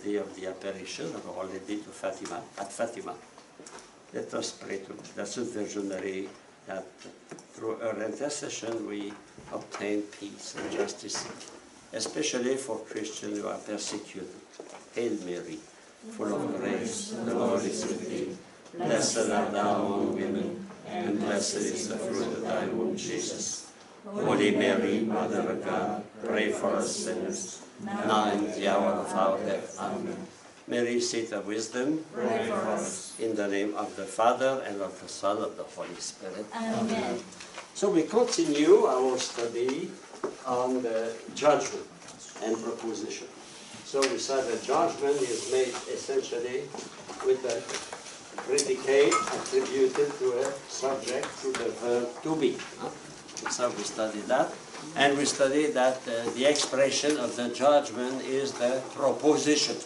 day of the apparition of Our Lady to Fatima, at Fatima. Let us pray to Blessed Virgin Mary that through her intercession we obtain peace and justice, especially for Christians who are persecuted. Hail Mary, full of grace, the Lord is with thee. Blessed art thou among women, and blessed is the fruit of thy womb, Jesus. Holy Mary, Mother of God, pray for us sinners, now and at the hour of our death. Amen. Mary, seat of wisdom, pray for us. in the name of the Father, and of the Son, and of the Holy Spirit. Amen. So we continue our study on the judgment and proposition. So we said that judgment is made essentially with a predicate attributed to a subject through the verb to be. So we studied that. And we studied that the expression of the judgment is the proposition.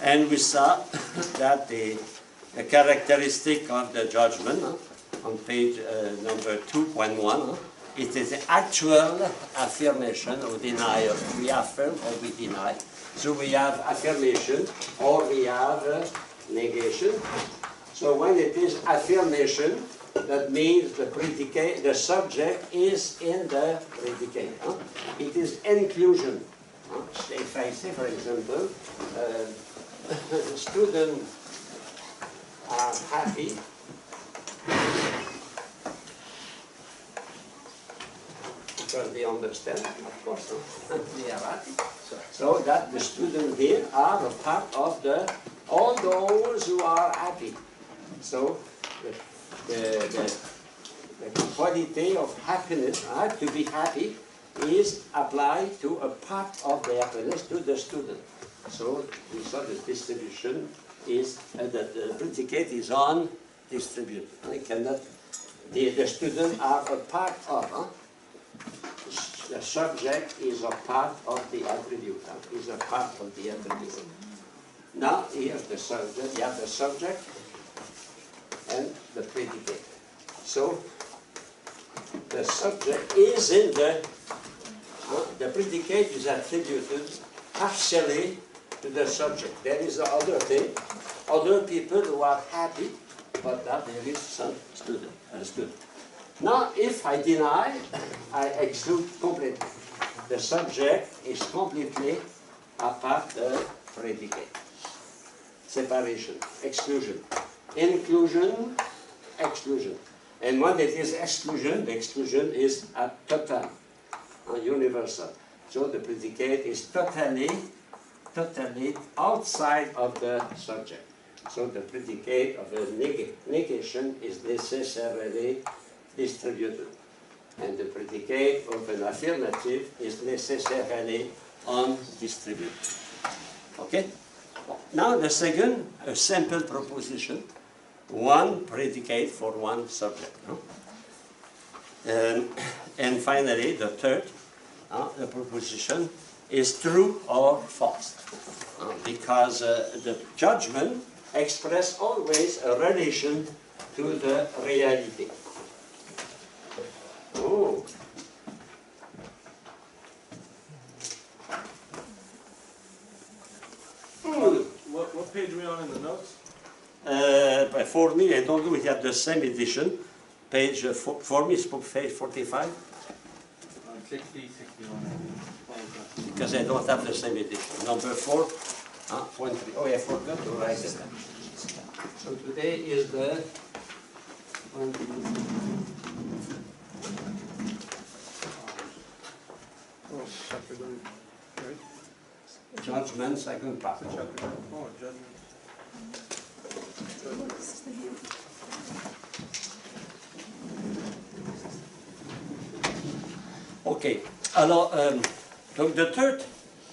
And we saw that the characteristic of the judgment on page number 2.1, it is the actual affirmation or denial. We affirm or we deny. So we have affirmation or we have negation. So when it is affirmation, that means the predicate, the subject is in the predicate. It is inclusion. If I say, for example, students are happy because they understand, of course, they are happy. So that the students here are a part of all those who are happy. So the quality of happiness, to be happy, is applied to a part of the happiness to the student. So we saw the distribution is the predicate is on distribute. I cannot. The students are a part of. The subject is a part of the attribute. Is a part of the attribute. Now here's the subject. You have the subject and the predicate. So the subject is in the predicate is attributed partially to the subject. There is the other thing, other people who are happy, but that there is some student. Now, if I deny, I exclude completely. The subject is completely apart the predicate. Separation, exclusion. Inclusion, exclusion. And when it is exclusion, the exclusion is a total, universal. So the predicate is totally outside of the subject. So the predicate of a negation is necessarily distributed. And the predicate of an affirmative is necessarily undistributed. Okay? Now the second, a simple proposition. One predicate for one subject. No? And finally, the third, the proposition is true or false. Because the judgment expresses always a relation to the reality. Oh. What page are we on in the notes? For me, I don't know if you have the same edition. Page, for me, it's page 45. 60, 61. Because I don't have the same edition. Number 4.3. Oh, I forgot to write it down. So today is the judgment, second part. Oh, judgment. Okay, alors, donc the third,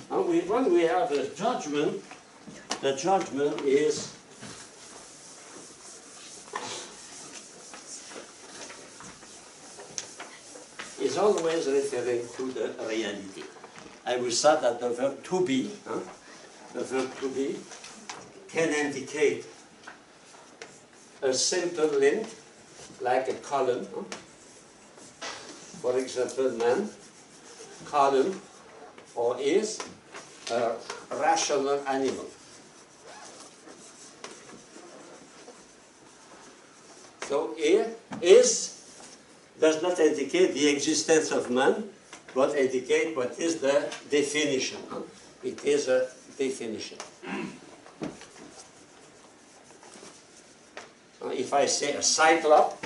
when we have a judgment, the judgment is always referring to the reality. And we said that the verb to be, can indicate a simple link, like a column. For example, man, column, or is, rational animal. So here does not indicate the existence of man, but indicate what is the definition. It is a definition. If I say a cyclops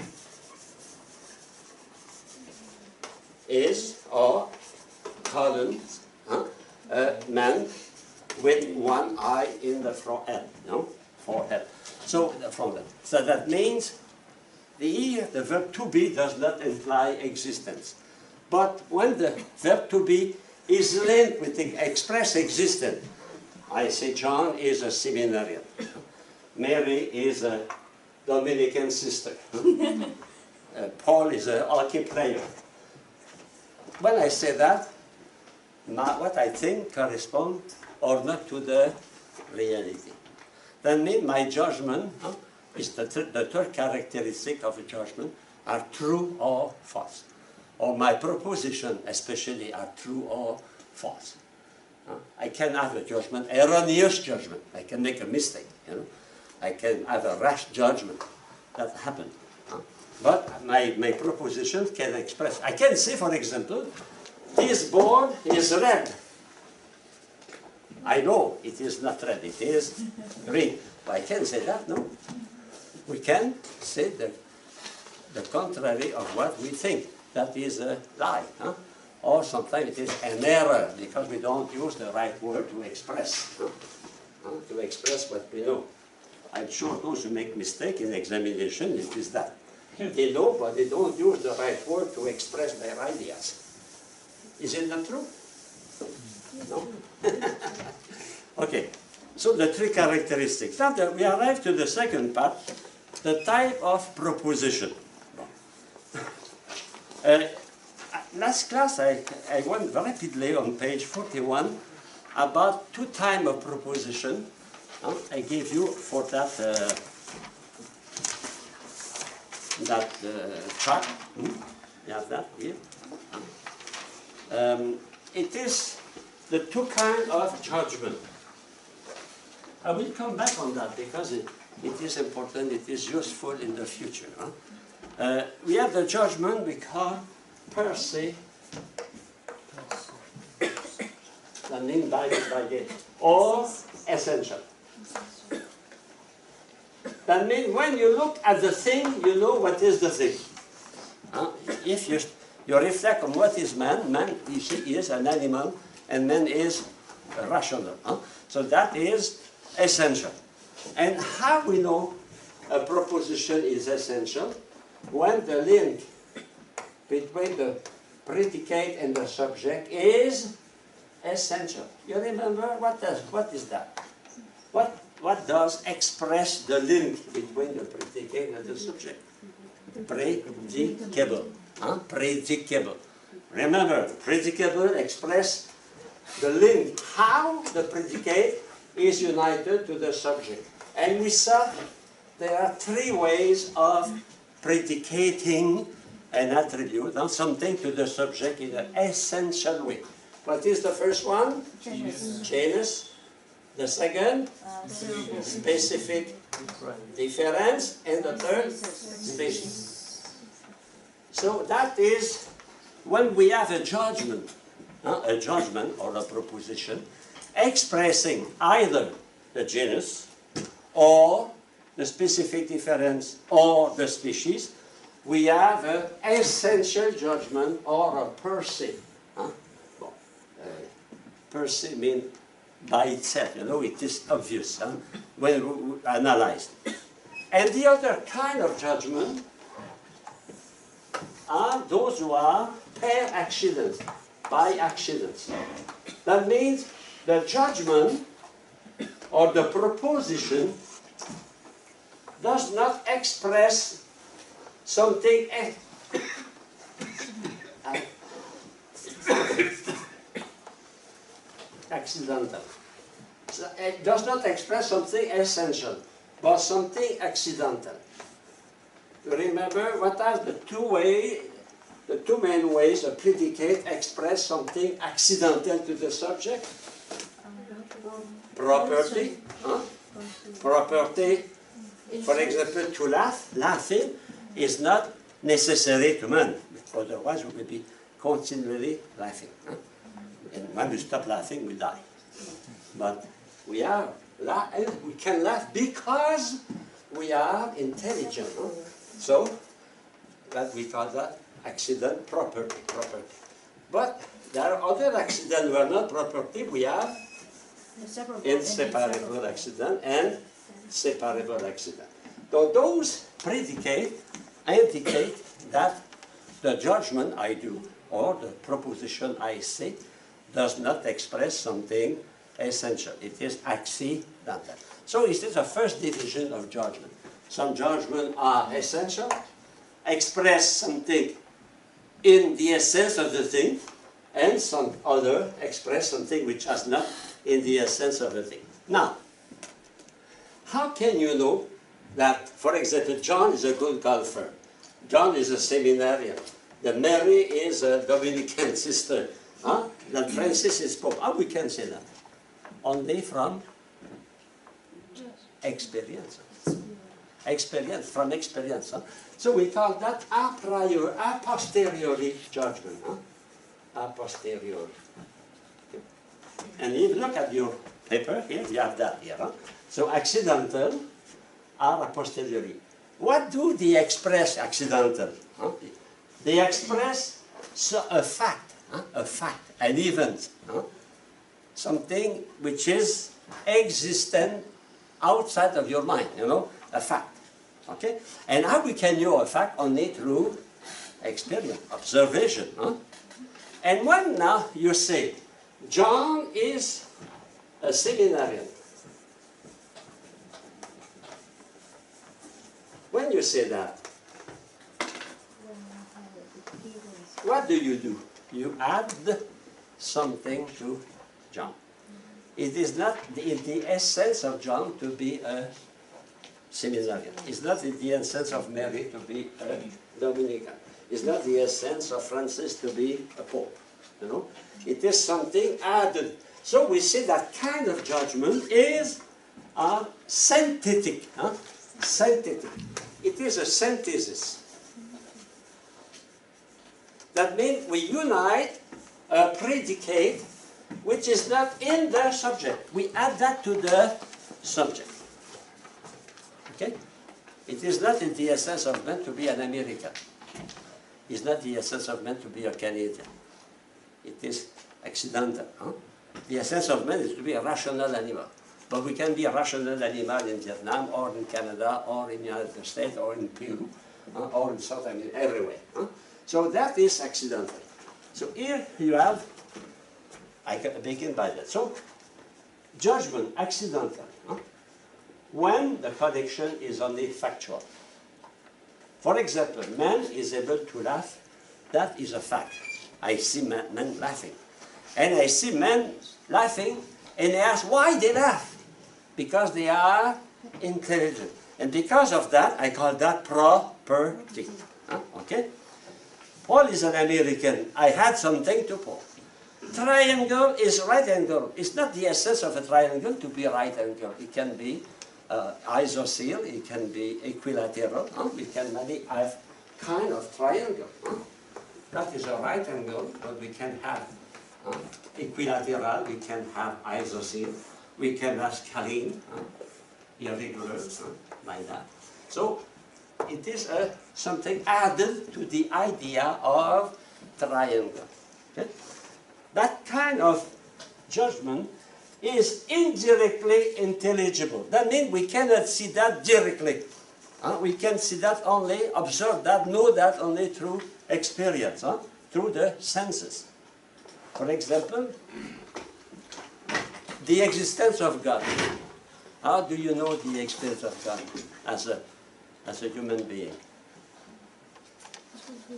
is, or column, a man with one eye in the forehead, forehead. So that means the verb to be does not imply existence. But when the verb to be is linked with the express existence, I say John is a seminarian. Mary is a Dominican sister. Paul is a hockey player. When I say that, what I think corresponds or not to the reality. That means my judgment is the third characteristic of a judgment are true or false. Or my proposition especially are true or false. I can have a judgment, erroneous judgment. I can make a mistake, I can have a rash judgment. That happened. But my proposition can express. I can say, for example, this board is red. I know it is not red, it is green. But I can say that, no? We can say the contrary of what we think. That is a lie. Or sometimes it is an error because we don't use the right word to express. To express what we know. I'm sure those who make mistake in examination, it is that. They know, but they don't use the right word to express their ideas. Is it not true? No? Okay, so the three characteristics. Now we arrive to the second part, the type of proposition. Last class I went rapidly on page 41 about two types of proposition. I gave you for that chart. You have that here. It is the two kinds of judgment. I will come back on that because it is important, it is useful in the future. We have the judgment we call per se, the name by it, or essential. That means when you look at the thing, you know what is the thing. If you reflect on what is man, man is an animal, and man is rational. So that is essential. And how we know a proposition is essential? When the link between the predicate and the subject is essential. You remember what is that? What does express the link between the predicate and the subject? Predicable. Predicable. Remember, predicable express the link, how the predicate is united to the subject. And we saw there are three ways of predicating an attribute, something to the subject in an essential way. What is the first one? Genus. The second? Specific difference. And the third? Species. So that is when we have a judgment or a proposition expressing either the genus or the specific difference or the species, we have an essential judgment or a per se. Per se means by itself, it is obvious when we analyze. And the other kind of judgment are those who are per accident, by accidents. That means the judgment or the proposition does not express something accidental. So it does not express something essential, but something accidental. You remember what are the two main ways a predicate express something accidental to the subject? property, property, for example, to laugh, laughing is not necessary to man, otherwise we will be continually laughing. And when we stop laughing, we die. But we can laugh because we are intelligent. So that we call that accident property. But there are other accidents who are not property. We have inseparable accident and separable accident. So those predicates indicate that the judgment I do or the proposition I say does not express something essential. It is accidental. So it is the first division of judgment. Some judgments are essential, express something in the essence of the thing, and some other express something which is not in the essence of the thing. Now, how can you know that, for example, John is a good golfer, John is a seminarian, that Mary is a Dominican sister, that Francis is Pope? How we can say that? Only from experience. Experience, from experience. So we call that a posteriori judgment. A posteriori. And if you look at your paper here, you have that here. So accidental are a posteriori. What do they express accidental? They express a fact, an event, something which is existent outside of your mind, a fact. Okay? And how we can know a fact? Only through experience, observation. And when now you say, John is a seminarian. When you say that, what do? You add something to John. It is not in the essence of John to be a seminarian. It's not in the essence of Mary to be a Dominican. It's not the essence of Francis to be a Pope. It is something added. So we say that kind of judgment is synthetic. Synthetic. It is a synthesis. That means we unite a predicate which is not in the subject. We add that to the subject. Okay? It is not in the essence of man to be an American. It's not the essence of man to be a Canadian. It is accidental. The essence of man is to be a rational animal. But we can be a rational animal in Vietnam, or in Canada, or in the United States, or in Peru, or in South America, everywhere. So that is accidental. So here you have, I can begin by that. So, judgment, accidental, when the connection is only factual. For example, man is able to laugh, that is a fact. I see men laughing. And I see men laughing, and I ask why they laugh. Because they are intelligent. And because of that, I call that property. Okay? Paul is an American. I had something to Paul. Triangle is right angle. It's not the essence of a triangle to be right angle. It can be isosceles, it can be equilateral. We can maybe have kind of triangle. That is a right angle, but we can have equilateral, we can have isosceles, we can have scalene, irregular, like that. So it is something added to the idea of triangle. Okay? That kind of judgment is indirectly intelligible. That means we cannot see that directly. We can see that only, observe that, know that only through experience, through the senses. For example, the existence of God. How do you know the experience of God as a human being?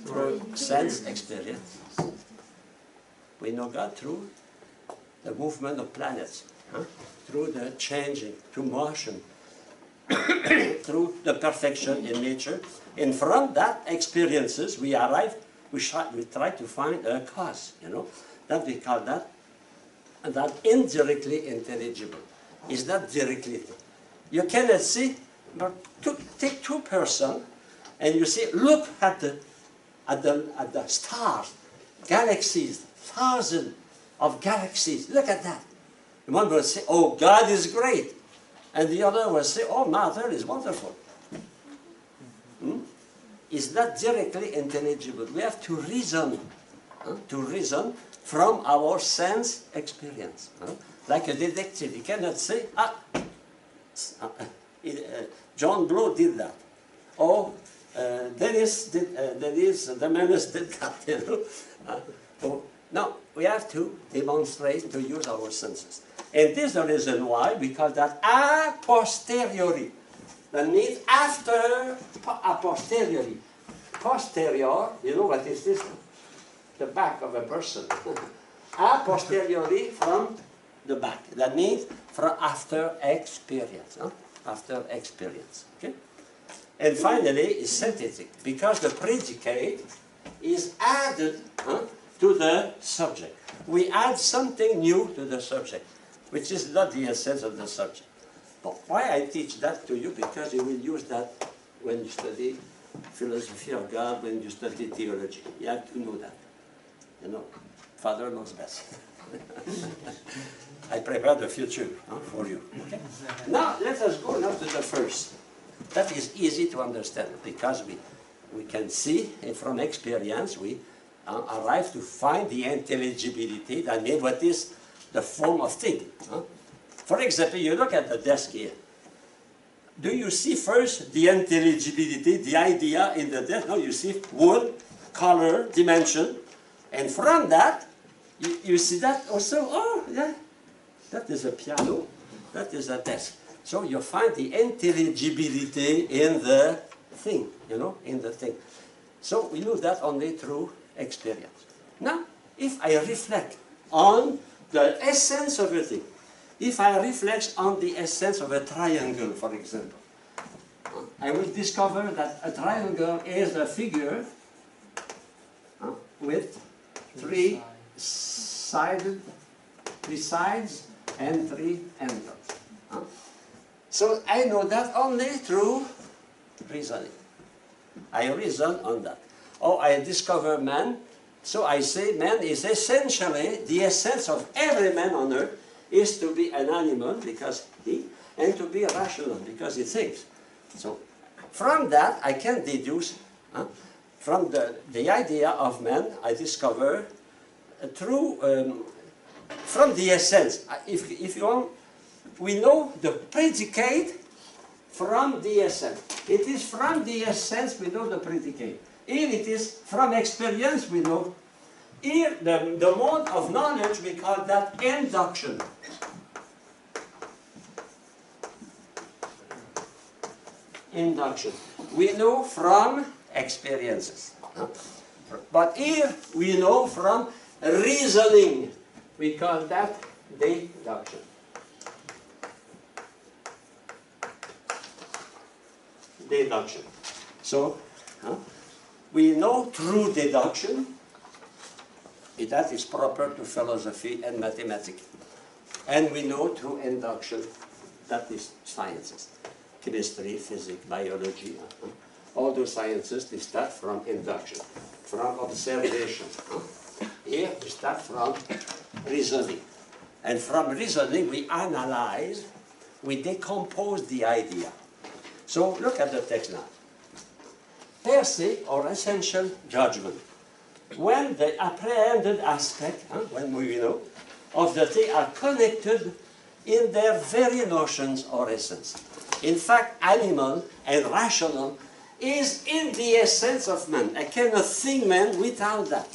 Through sense experience. We know God through the movement of planets, through the changing, through motion, through the perfection in nature. And from that experiences, we arrive, we try to find a cause, That we call that that indirectly intelligible. Is that directly? You cannot see, but take two persons, and you see, look at the stars, galaxies, thousands of galaxies. Look at that. One will say, oh, God is great. And the other will say, oh, matter is wonderful. Is not directly intelligible. We have to reason from our sense experience. Like a detective, you cannot say, John Blow did that. Or Dennis the menace did that. You know? No, we have to demonstrate to use our senses. And this is the reason why we call that a posteriori. That means after, a posteriori. Posterior, you know what is this? The back of a person. A posteriori from the back. That means from after experience. Huh? After experience. Okay? And finally, is synthetic, because the predicate is added to the subject. We add something new to the subject, which is not the essence of the subject. But why I teach that to you? Because you will use that when you study philosophy of God, when you study theology. You have to know that. You know, Father knows best. I prepare the future for you. Okay? Now, let us go now to the first. That is easy to understand, because we can see, from experience, we arrive to find the intelligibility, that means what is the form of thing. For example, you look at the desk here. Do you see first the intelligibility, the idea in the desk? No, you see wood, color, dimension, and from that, you see that also, oh, yeah, that is a piano, that is a desk. So you find the intelligibility in the thing, you know, in the thing. So we know that only through experience. Now, if I reflect on the essence of a thing, if I reflect on the essence of a triangle, for example, I will discover that a triangle is a figure with three sides and three angles. So I know that only through reasoning. I reason on that. Or I discover man, so I say man is essentially, the essence of every man on earth is to be an animal, because and to be rational, because he thinks. So from that I can deduce, from the idea of man, I discover through, from the essence, if you want, we know the predicate from the essence. It is from the essence we know the predicate. Here it is from experience we know. Here, the mode of knowledge, we call that induction. Induction. We know from experiences. But here, we know from reasoning. We call that deduction. Deduction. So, we know through deduction, that is proper to philosophy and mathematics. And we know through induction, that is sciences. Chemistry, physics, biology. All those sciences, they start from induction, from observation. Here, we start from reasoning. And from reasoning, we analyze, we decompose the idea. So, look at the text now. Per se, or essential judgment. When the apprehended aspect, when we know, of the thing are connected in their very notions or essence. In fact, animal and rational is in the essence of man. I cannot think man without that.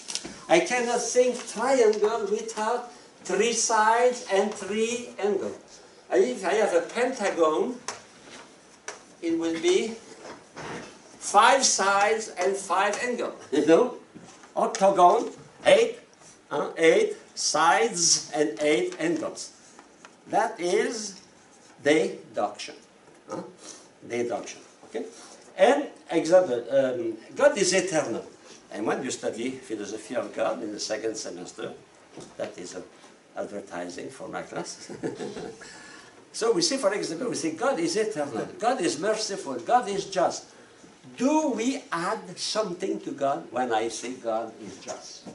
I cannot think triangle without three sides and three angles. If I have a pentagon, it will be 5 sides and 5 angles. You know? Octagon, 8 sides and 8 angles. That is deduction. Deduction. Okay? And example, God is eternal. And when you study philosophy of God in the second semester, that is advertising for my class. So we see, for example, we say God is eternal, God is merciful, God is just. Do we add something to God when I say God is just?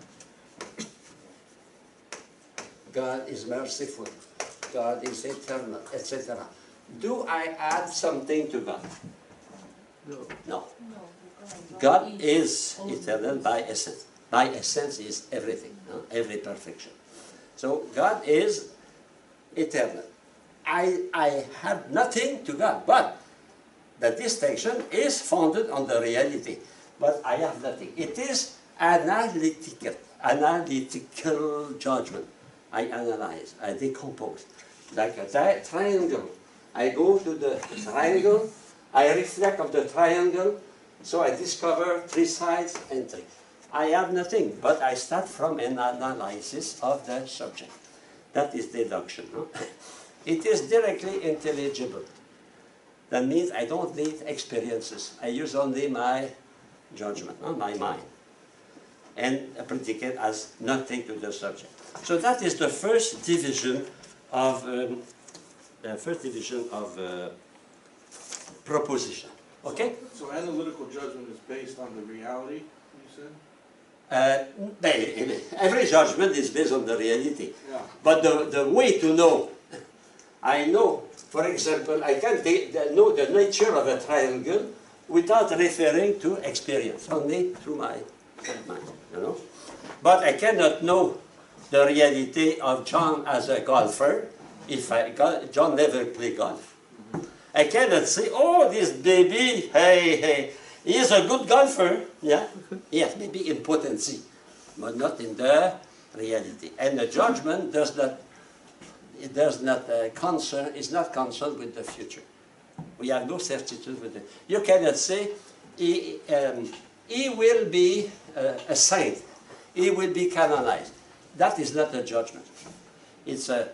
God is merciful, God is eternal, etc. Do I add something to God? No. God is eternal by essence. By essence is everything, no? Every perfection. So God is eternal. I have nothing to God, but the distinction is founded on the reality. But I have nothing. It is analytical judgment. I analyze, I decompose. Like a triangle. I go to the triangle, I reflect of the triangle, so I discover 3 sides and 3. I have nothing, but I start from an analysis of the subject. That is deduction. No? It is directly intelligible. That means I don't need experiences. I use only my judgment, my mind, and predicate as nothing to the subject. So that is the first division of proposition. Okay. So analytical judgment is based on the reality, you said? Every judgment is based on the reality. Yeah. But the way to know, I know, for example, I can know the nature of a triangle without referring to experience, only through my mind, you know. But I cannot know the reality of John as a golfer if John never played golf. I cannot say, oh, this baby, hey, he is a good golfer, yeah? Yes, maybe in potency, but not in the reality. And the judgment is not concerned with the future. We have no certitude with it. You cannot say, he will be a saint, he will be canonized. That is not a judgment. It's a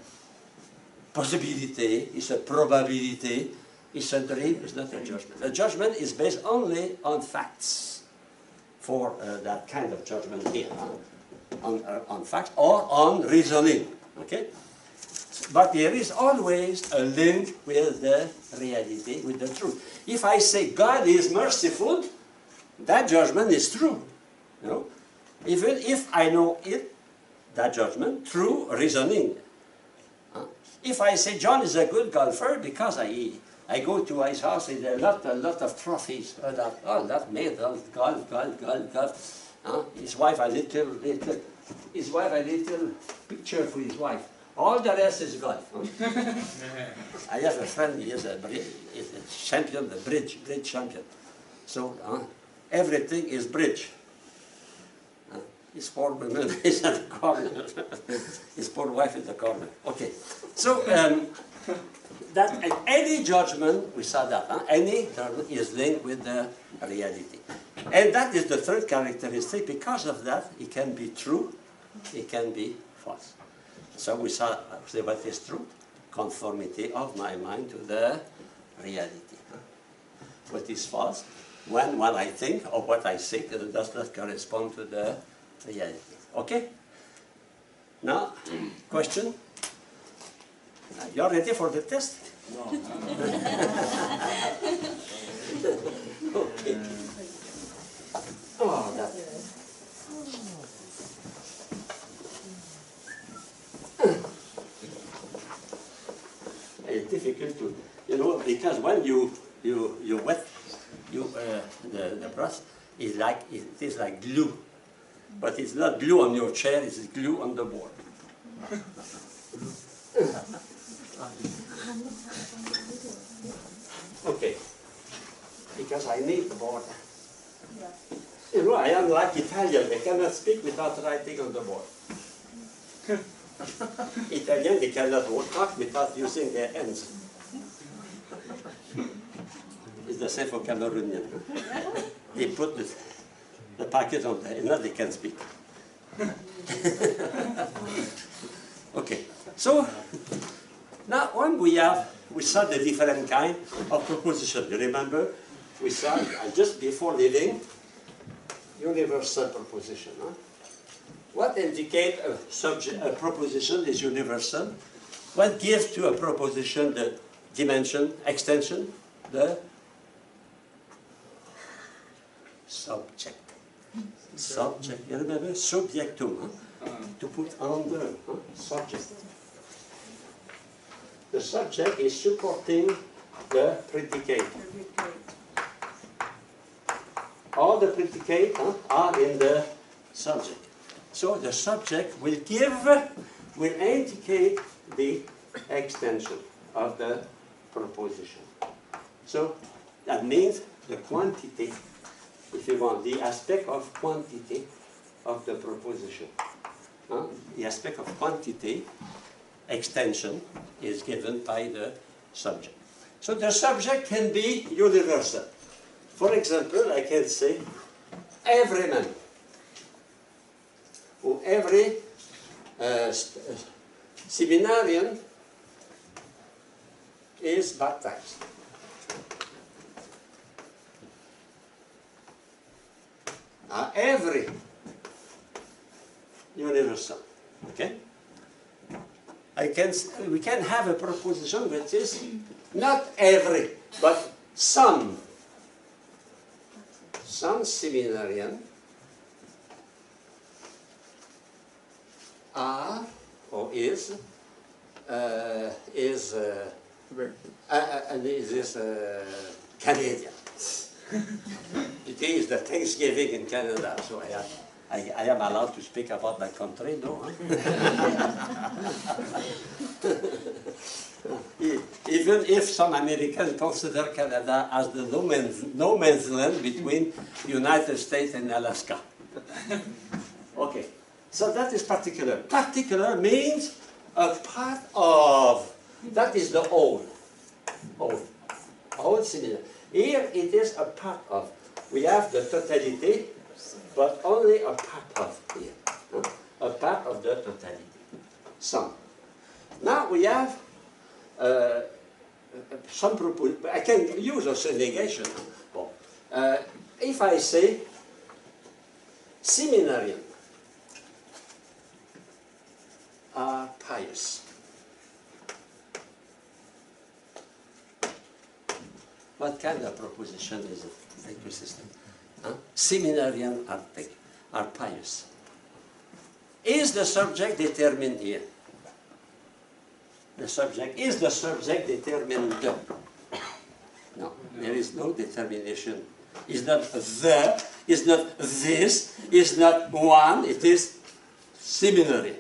possibility, it's a probability, it's a dream, it's not a judgment. A judgment is based only on facts for that kind of judgment here, on facts or on reasoning, okay? But there is always a link with the reality, with the truth. If I say God is merciful, that judgment is true, you know? Even if I know it, that judgment, through reasoning. If I say John is a good golfer because I go to his house with a lot of trophies, that medals, golf. His wife a little picture for his wife. All the rest is golf. I have a friend, he is a champion, the bridge champion. So everything is bridge. His poor woman is at the corner. His poor wife in the corner. Okay. So that any judgment, we saw that, any judgment is linked with the reality. And that is the third characteristic. Because of that, it can be true, it can be false. So we saw what is true, conformity of my mind to the reality. What is false? When what I think or what I say does not correspond to the reality. Okay? Now, question? You are ready for the test? No. Okay. Oh, that. It's difficult to, because when you wet the brush, it is like glue. But it's not glue on your chair, it's glue on the board. Okay. Because I need the board. I am like Italian, they cannot speak without writing on the board. Italian, they cannot talk without using their hands. It's the same for Cameroonian. They put the packet on there, and now they can speak. Okay, so now when we saw the different kind of proposition. You remember, we saw just before leaving universal proposition. what indicates a proposition is universal? What gives to a proposition the dimension, extension? The subject. Subject. You remember? Subjectum. Huh? To put under. Huh? Subject. The subject is supporting the predicate. All the predicate are in the subject. So the subject will indicate the extension of the proposition. So that means the quantity, if you want, the aspect of quantity of the proposition. The aspect of quantity, extension, is given by the subject. So the subject can be universal. For example, I can say, every man, or every seminarian is baptized. Every universal, okay? We can have a proposition which is not every, but some seminarian are or is Canadian. It is the Thanksgiving in Canada, so I am allowed to speak about my country, no? Even if some Americans consider Canada as the no man's land between the United States and Alaska. Okay, so that is particular. Particular means a part of. That is the whole. Whole similar. Here it is a part of. We have the totality, but only a part of here. A part of the totality. Some. Now we have some proposition. I can use also negation. Well, if I say seminarian are pious. What kind of proposition is it? Thank you, sister. Seminarian are pious. Is the subject determined here? The subject, is the subject determined? No, there is no determination. It's not the, it's not this, it's not one, it is seminary.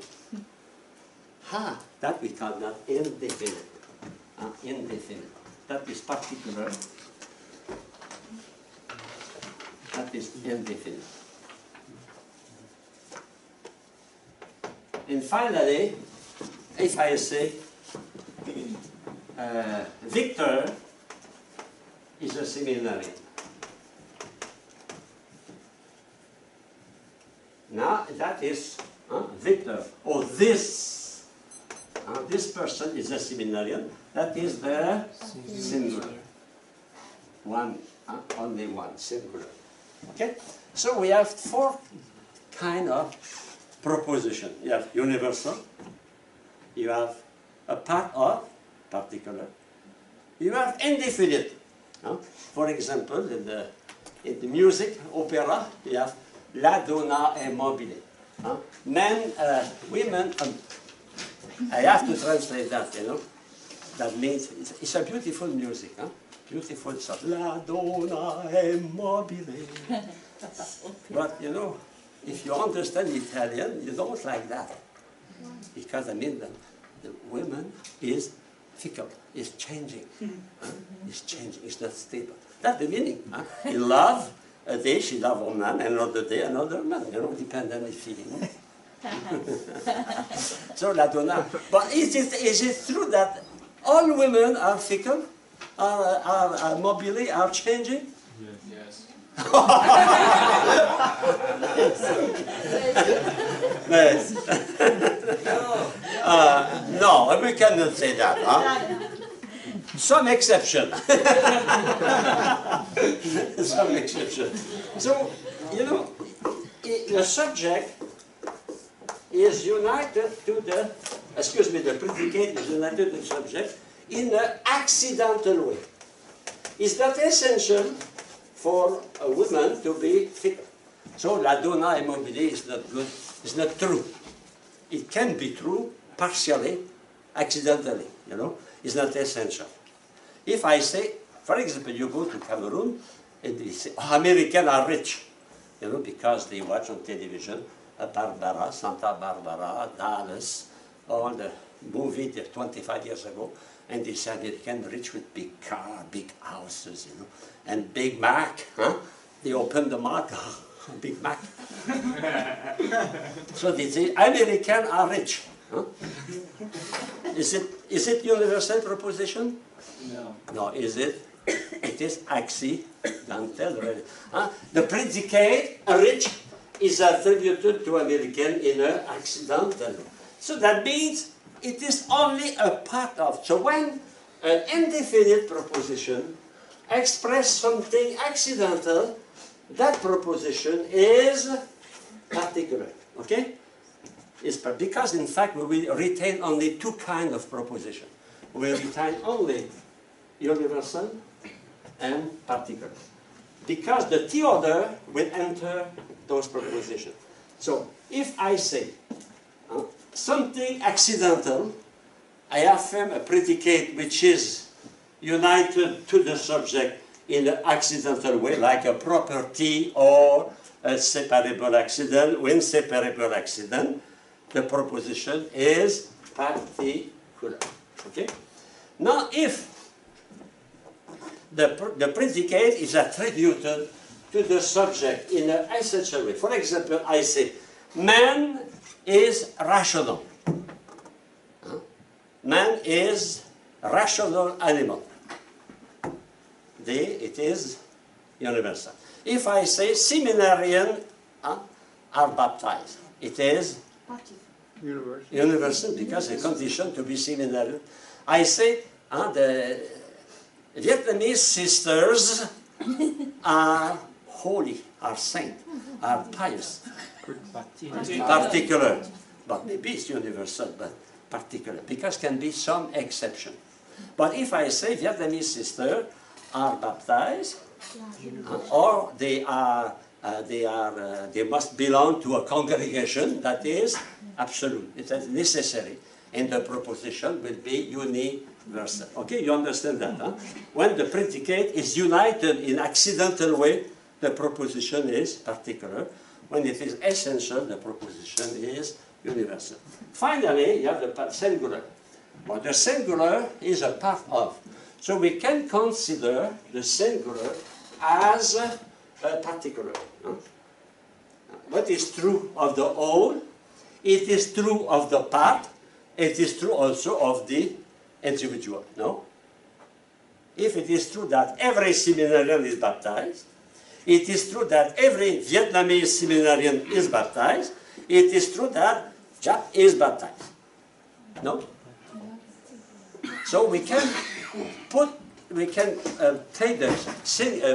That we call that indefinite. Indefinite. That is particular. That is indefinite. And finally, if I say Victor is a seminarian. Now that is Victor, or this person is a seminarian. That is the singular. One, only one, singular. Okay? So we have four kind of proposition. You have universal, you have a part of, particular, you have indefinite. For example, in the music, opera, you have La Donna è mobile. Men, women, I have to translate that, you know. That means it's a beautiful music, beautiful song. La Donna è mobile. But you know, if you understand Italian, you don't like that. Because I mean, the woman is fickle, is changing. It's changing, it's not stable. That's the meaning. In love, a day she loves one man, another day another man. You know, depends on the feeling. So La Donna. But is it true that all women are fickle, are mobile, are changing? Yes. Yes. No, we cannot say that. Some exception. Some exception. So, you know, the subject is united to the, the predicate is united to the subject in an accidental way. Is that essential for a woman to be fit? So la donna immobile is not good, it's not true. It can be true partially, accidentally, you know, it's not essential. If I say, for example, you go to Cameroon and they say, oh, Americans are rich, you know, because they watch on television Barbara, Santa Barbara, Dallas, all the movie 25 years ago, and they said Americans rich with big car, big houses, you know, and Big Mac, huh? They open the Mac, Big Mac. So they say Americans are rich. Huh? Is it universal proposition? No. No, is it? It is accidental. Really. Huh? The predicate, rich, is attributed to American in an accidental. So that means it is only a part of. So when an indefinite proposition expresses something accidental, that proposition is particular. Okay? It's because in fact we retain only two kinds of proposition. We retain only universal and particular. Because the theodore will enter those propositions. So if I say something accidental, I affirm a predicate which is united to the subject in an accidental way, like a property or a separable accident. When separable accident, the proposition is particular. Okay? Now, if the predicate is attributed to the subject in an essential way, for example, I say, man is rational. Man is rational animal. It is universal. If I say seminarians are baptized, it is universal because the condition to be seminarian. I say the Vietnamese sisters are holy, are saint, are pious. Particular. But maybe it's universal, but particular, because can be some exception. But if I say Vietnamese sisters are baptized, or they must belong to a congregation, that is absolute, it is necessary, and the proposition will be universal. Okay, you understand that? Huh? When the predicate is united in accidental way, the proposition is particular. When it is essential, the proposition is universal. Finally, you have the singular. But the singular is a part of. So we can consider the singular as a particular. What is true of the whole, it is true of the part, it is true also of the individual, no? If it is true that every seminarian is baptized, it is true that every Vietnamese seminarian is baptized, it is true that Jap is baptized. No? So we can take the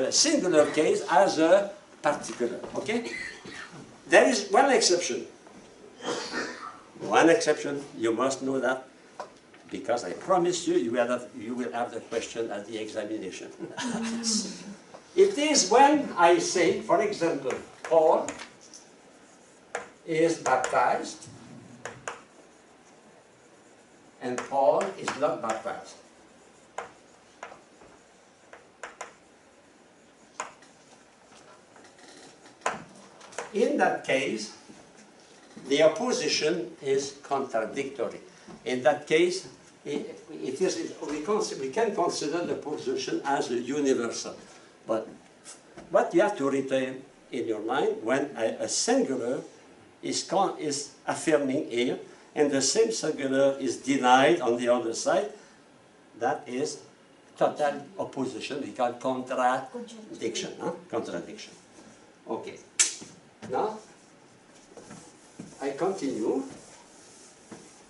singular case as a particular, okay? There is one exception. One exception, you must know that, because I promise you, you will have the question at the examination. It is when I say, for example, Paul is baptized, and Paul is not baptized. In that case, the opposition is contradictory. In that case, we can consider the position as a universal. But what you have to retain in your mind, when a singular is affirming here, and the same singular is denied on the other side, that is total opposition. We call contradiction. Huh? Contradiction. Okay. Now, I continue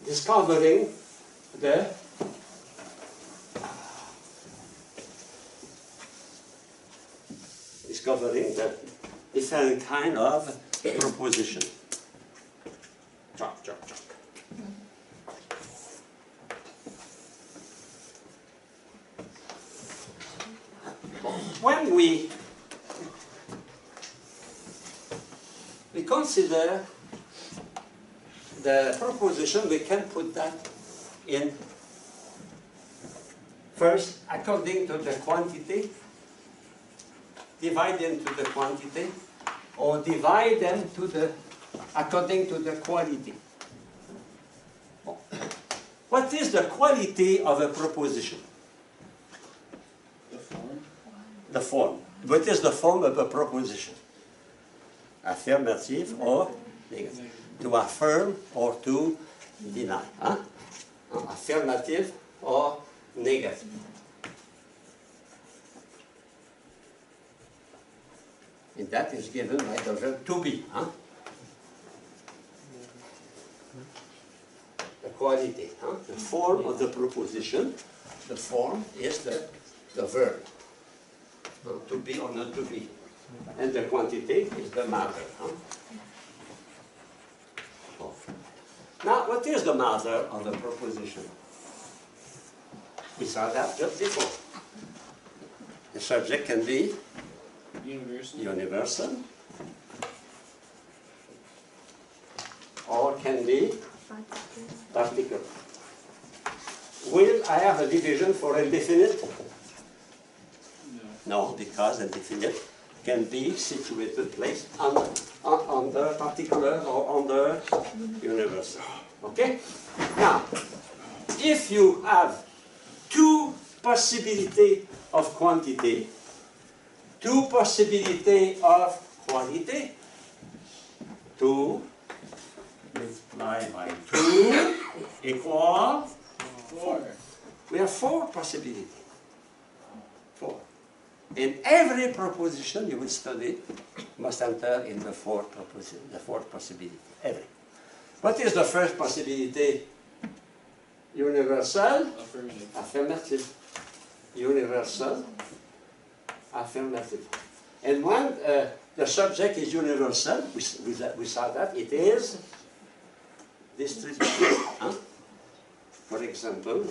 discovering the different kind of proposition. Chop, chop. when we consider the proposition, we can put that in first according to the quantity, divide into the quantity, or divide them to the according to the quality. What is the quality of a proposition? The form? The form. What is the form of a proposition? Affirmative or negative? To affirm or to deny? Huh? Affirmative or negative? And that is given by the verb to be. Huh? The quality, huh? The form of the proposition, the form is the verb. To be or not to be. And the quantity is the matter. Huh? Oh. Now, what is the matter of the proposition? We saw that just before. The subject can be universal or can be particular. Will I have a division for indefinite? No, because indefinite can be situated, placed on the particular or on the universal. Okay? Now, if you have two possibilities of quantity, two possibilities of quality, 2 multiplied by 2 equal 4. We have 4 possibilities. 4. In every proposition you will study must enter in the fourth possibility. Every. What is the first possibility? Universal. Affirmative. Affirmative. Universal. Affirmative. And when the subject is universal, we saw that, it is distributed. Huh? For example,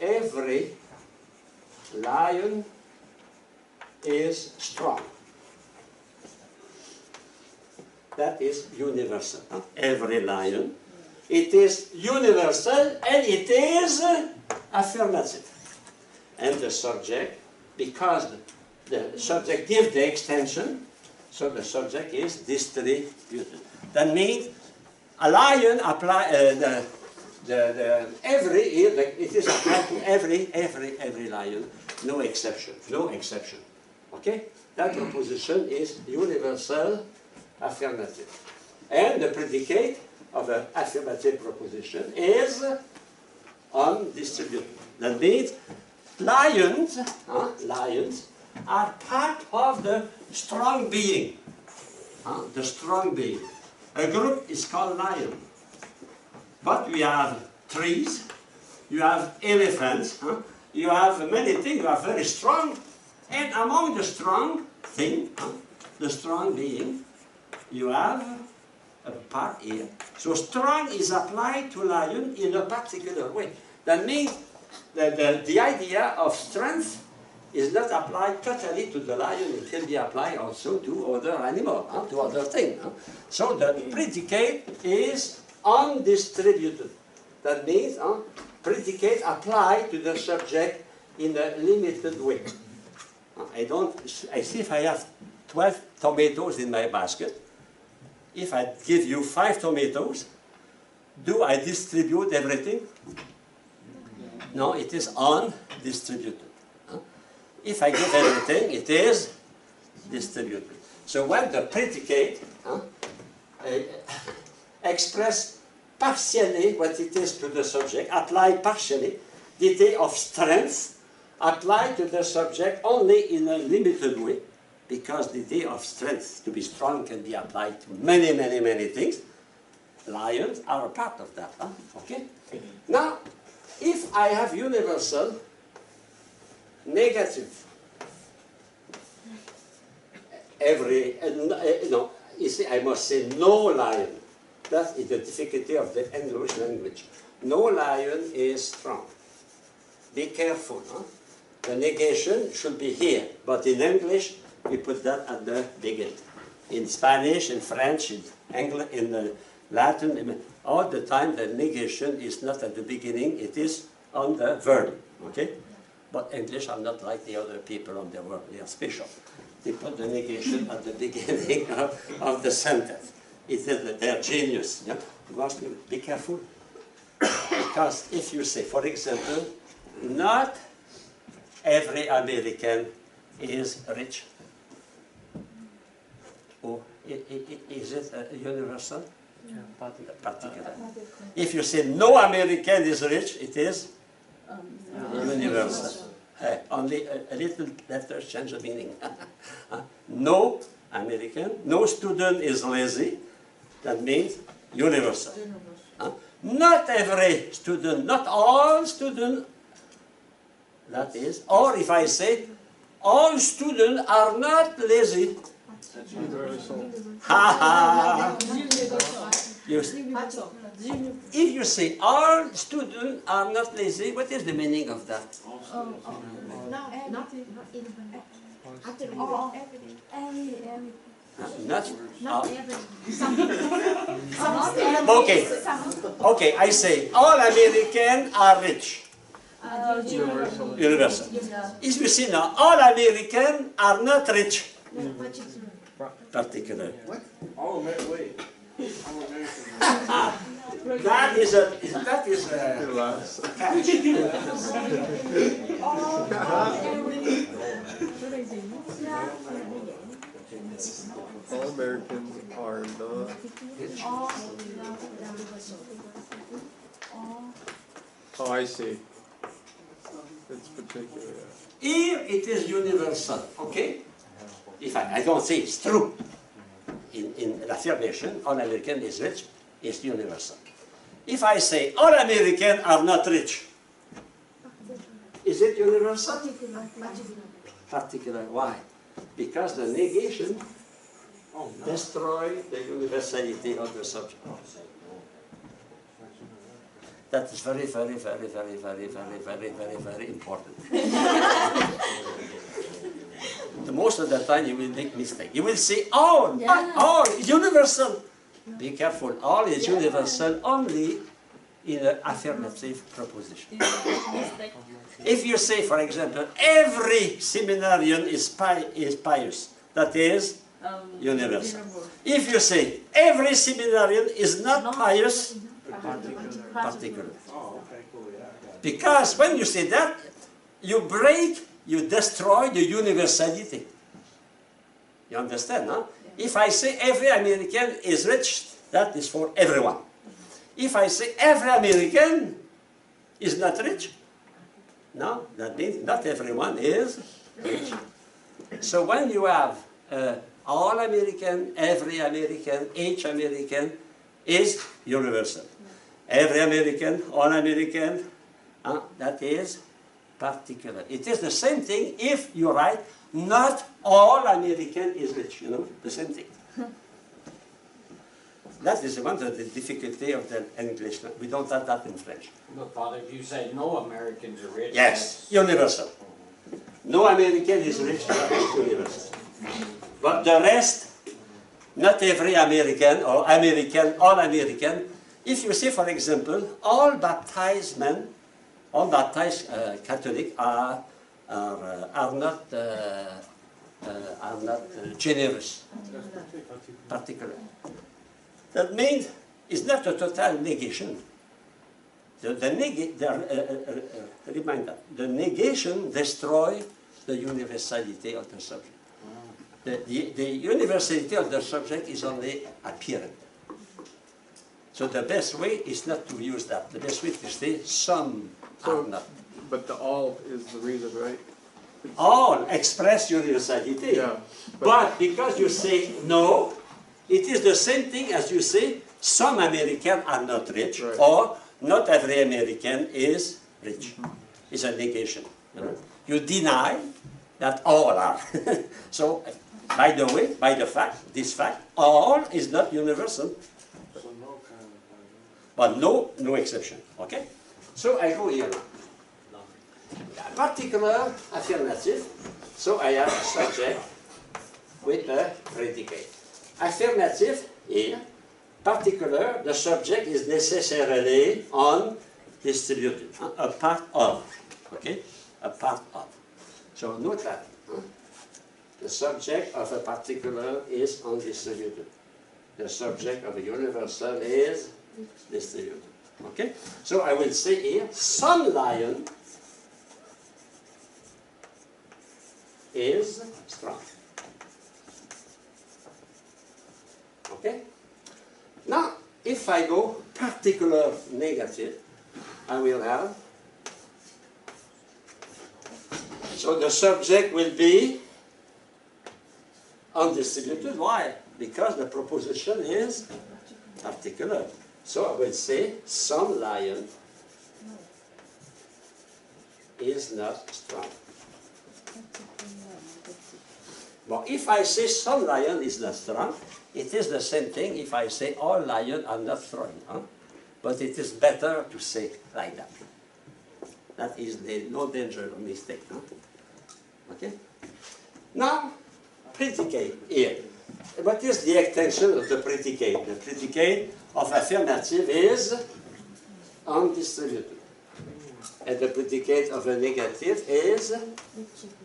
every lion is strong. That is universal. Huh? Every lion. It is universal and it is affirmative. And the subject, because the subject gives the extension, so the subject is distributed. That means a lion apply it is applied to every lion, no exception, no exception. Okay? That proposition is universal affirmative. And the predicate of an affirmative proposition is undistributed. That means lions are part of the strong being. The strong being. A group is called lion. But we have trees, you have elephants, you have many things, you are very strong. And among the strong thing, the strong being, you have a part here. So strong is applied to lion in a particular way. That means that the idea of strength is not applied totally to the lion. It can be applied also to other animals, to other things. So the predicate is undistributed. That means predicate applied to the subject in a limited way. I see if I have 12 tomatoes in my basket. If I give you 5 tomatoes, do I distribute everything? No, it is undistributed. If I give everything, it is distributed. So when the predicate express partially what it is to the subject, apply partially, the idea of strength apply to the subject only in a limited way, because the idea of strength, to be strong, can be applied to many, many, many things. Lions are a part of that. Okay? Now, if I have universal negative, you see, I must say no lion. That is the difficulty of the English language. No lion is strong. Be careful. the negation should be here. But in English, we put that at the beginning. In Spanish, in French, in English, in Latin, all the time the negation is not at the beginning, it is on the verb, okay? But English are not like the other people on the world, they are special. They put the negation at the beginning of the sentence. It is that they are genius. Yeah? You must be careful. Because if you say, for example, not every American is rich. Or is it universal? Yeah. Particular. If you say no American is rich, it is universal. Only a little letter change the meaning. No American, no student is lazy. That means universal. Not every student, not all students, that is, or if I say, all students are not lazy. Ha ha! If you say all students are not lazy, what is the meaning of that? Okay, I say all Americans are rich. Universal. If you see now, all Americans are not rich. Particular. What? All American. Wait. All American. That is a catch. All Americans are not. Oh, I see. It's particular. Here it is universal, okay? If I don't say it's true. In affirmation, all American is rich, it's universal. If I say all Americans are not rich, is it universal? Particular. Why? Because the negation destroys the universality of the subject. That is very, very, very, very, very, very, very, very, very important. Most of the time you will make mistake. You will say all, all is universal. Be careful, all is universal only in an affirmative proposition. If you say, for example, every seminarian is pious, that is universal. If you say every seminarian is not pious, particular. Oh, okay, cool, yeah. Because when you say that, you break, you destroy the universality. You understand, huh? If I say every American is rich, that is for everyone. If I say every American is not rich, no, that means not everyone is rich. So when you have all American, every American, each American is universal. Every American, all American, that is particular. It is the same thing if you write, not all American is rich, you know, the same thing. That is one of the difficulty of the English. We don't have that in French. But Father, if you say no Americans are rich, Yes, universal. No American is rich, that is universal. But the rest, not every American or American, all American. If you say, for example, all baptized men, all baptized Catholic are not generous, particular. That means it's not a total negation. Reminder, the negation destroys the universality of the subject. The universality of the subject is only apparent. So the best way is not to use that. The best way to say some are not. But the all is the reason, right? All express universality. Yeah. But because you say no, it is the same thing as you say some Americans are not rich, Right. or not every American is rich. It's a negation. You know? You deny that all are. So, by the way, by the fact, this fact, all is not universal, So no kind of. but no exception. Okay? So I go here now. Particular affirmative, so I have a subject with a predicate. Affirmative here, particular, the subject is necessarily undistributed, a part of, okay? A part of. So note that. The subject of a particular is undistributed. The subject of a universal is distributed. Okay? So I will say here, some lion is strong. Okay? Now, if I go particular negative, I will have, so the subject will be undistributed. Why? Because the proposition is particular. So I will say some lion is not strong. But if I say some lion is not strong, it is the same thing if I say all lions are not strong. Huh? But it is better to say like that. That is no danger of mistake. Huh? Okay? Now, predicate here. What is the extension of the predicate? The predicate of affirmative is undistributed. And the predicate of a negative is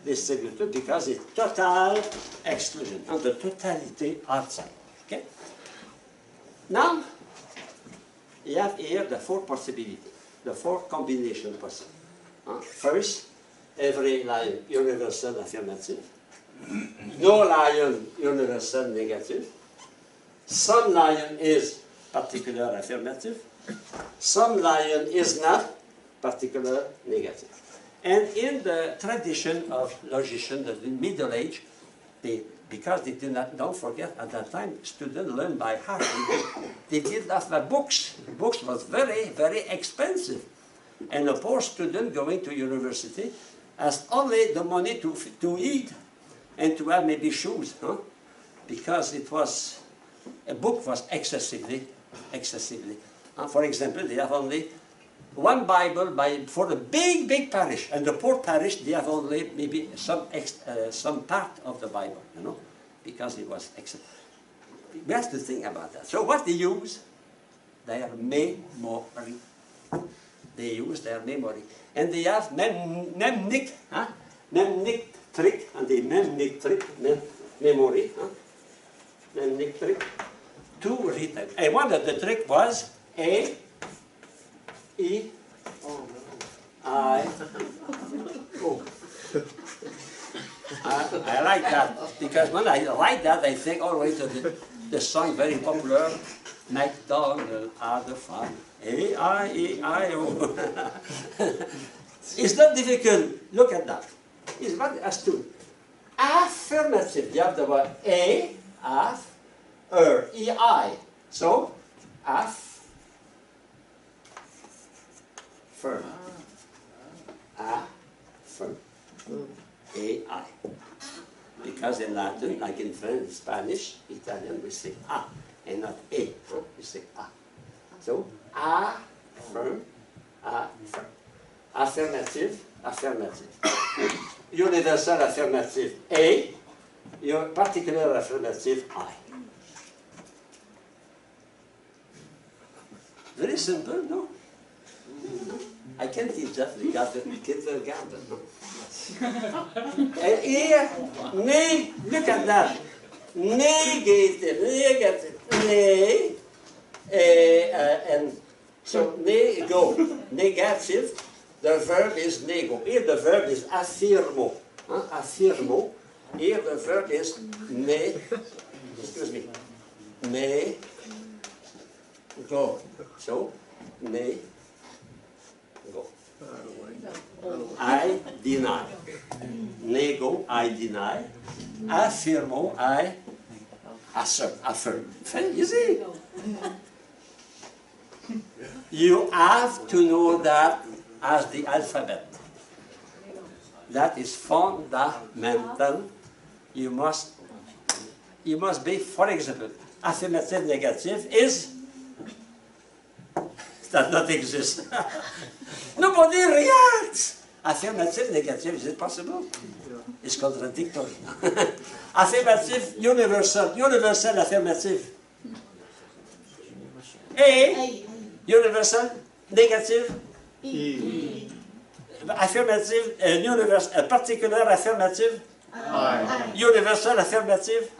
distributed because it's total exclusion, and the totality outside. Okay? Now, you have here the four possibilities, the four combination possible. First, every lion universal affirmative. No lion universal negative. Some lion is particular affirmative. Some lion is not particular negative. And in the tradition of logicians, the Middle Age, because they did not, don't forget, at that time, students learned by heart. They did not have books. Books was very, very expensive. And a poor student going to university has only the money to eat and to have maybe shoes, huh? Because it was, a book was excessively. For example, they have only one Bible for the big parish, and the poor parish, they have only maybe some part of the Bible, you know, because it was excessive. We have to think about that. So what they use? Their memory. They use their memory. And they have memnic trick, and the memnic trick, memory, memnic trick, to written. And one of the trick was A, E, I, O. I like that, because when I write that, I think always of the song very popular, MacDonald had a farm. A, I, E, I, O. It's not difficult. Look at that. It's very astute. Affirmative. You have the word A, F, E, I. So, firm. Firm. A, I. Because in Latin, like in French, Spanish, Italian, we say A, and not A. Huh? We say A. So, firm, firm. Affirmative, affirmative. Universal affirmative, A. Your particular affirmative, I. Very simple, no? I can teach that in kindergarten. No? And here, look at that. Negative, and so nego, negative, the verb is nego. Here the verb is affirmo. Affirmo. Here the verb is go. So, go. I deny. Nego, I deny. Affirmo, I affirm. You see? You have to know that as the alphabet. That is fundamental. You must be, for example, affirmative, negative is does not exist. Nobody reacts. Affirmative, negative, is it possible? Yeah. It's contradictory. Affirmative, universal, universal, affirmative. A, universal, negative, E. affirmative, universal, particular, affirmative, I. universal, affirmative,